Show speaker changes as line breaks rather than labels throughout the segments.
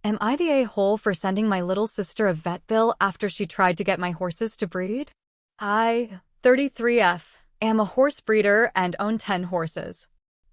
Am I the a-hole for sending my little sister a vet bill after she tried to get my horses to breed? I, 33F, am a horse breeder and own 10 horses.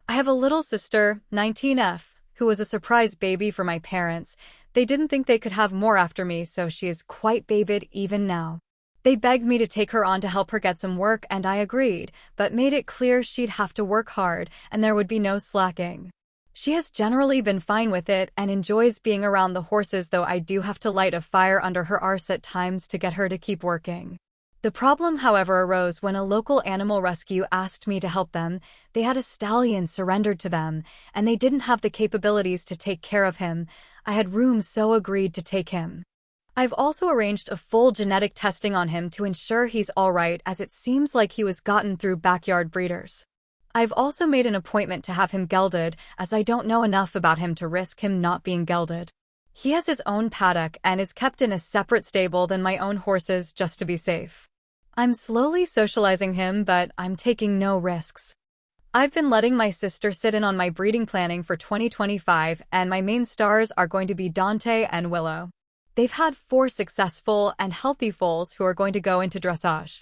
I have a little sister, 19F, who was a surprise baby for my parents. They didn't think they could have more after me, so she is quite babied even now. They begged me to take her on to help her get some work, and I agreed, but made it clear she'd have to work hard and there would be no slacking. She has generally been fine with it and enjoys being around the horses, though I do have to light a fire under her arse at times to get her to keep working. The problem, however, arose when a local animal rescue asked me to help them. They had a stallion surrendered to them, and they didn't have the capabilities to take care of him. I had room, so agreed to take him. I've also arranged a full genetic testing on him to ensure he's all right, as it seems like he was gotten through backyard breeders. I've also made an appointment to have him gelded, as I don't know enough about him to risk him not being gelded. He has his own paddock and is kept in a separate stable than my own horses just to be safe. I'm slowly socializing him, but I'm taking no risks. I've been letting my sister sit in on my breeding planning for 2025, and my main stars are going to be Dante and Willow. They've had 4 successful and healthy foals who are going to go into dressage.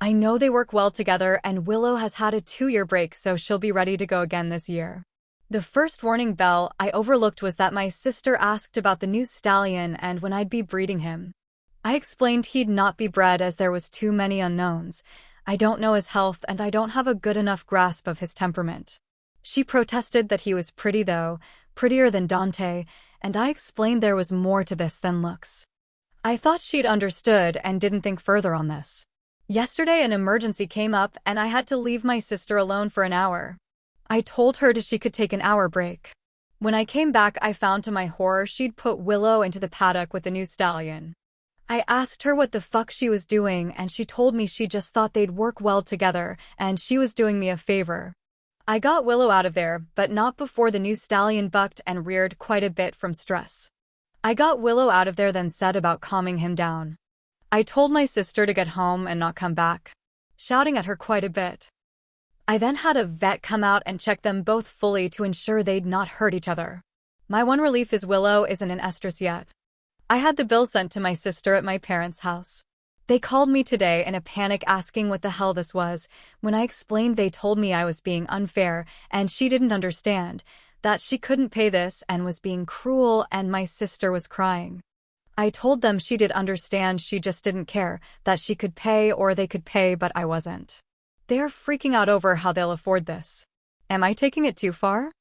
I know they work well together, and Willow has had a 2-year break, so she'll be ready to go again this year. The first warning bell I overlooked was that my sister asked about the new stallion and when I'd be breeding him. I explained he'd not be bred as there was too many unknowns. I don't know his health and I don't have a good enough grasp of his temperament. She protested that he was pretty though, prettier than Dante, and I explained there was more to this than looks. I thought she'd understood and didn't think further on this. Yesterday an emergency came up and I had to leave my sister alone for an hour. I told her she could take an hour break. When I came back, I found to my horror she'd put Willow into the paddock with the new stallion. I asked her what the fuck she was doing, and she told me she just thought they'd work well together and she was doing me a favor. I got Willow out of there, but not before the new stallion bucked and reared quite a bit from stress. I got Willow out of there, then said about calming him down. I told my sister to get home and not come back, shouting at her quite a bit. I then had a vet come out and check them both fully to ensure they'd not hurt each other. My one relief is Willow isn't in estrus yet. I had the bill sent to my sister at my parents' house. They called me today in a panic asking what the hell this was. When I explained, they told me I was being unfair and she didn't understand, that she couldn't pay this and was being cruel, and my sister was crying. I told them she did understand, she just didn't care, that she could pay or they could pay, but I wasn't. They're freaking out over how they'll afford this. Am I taking it too far?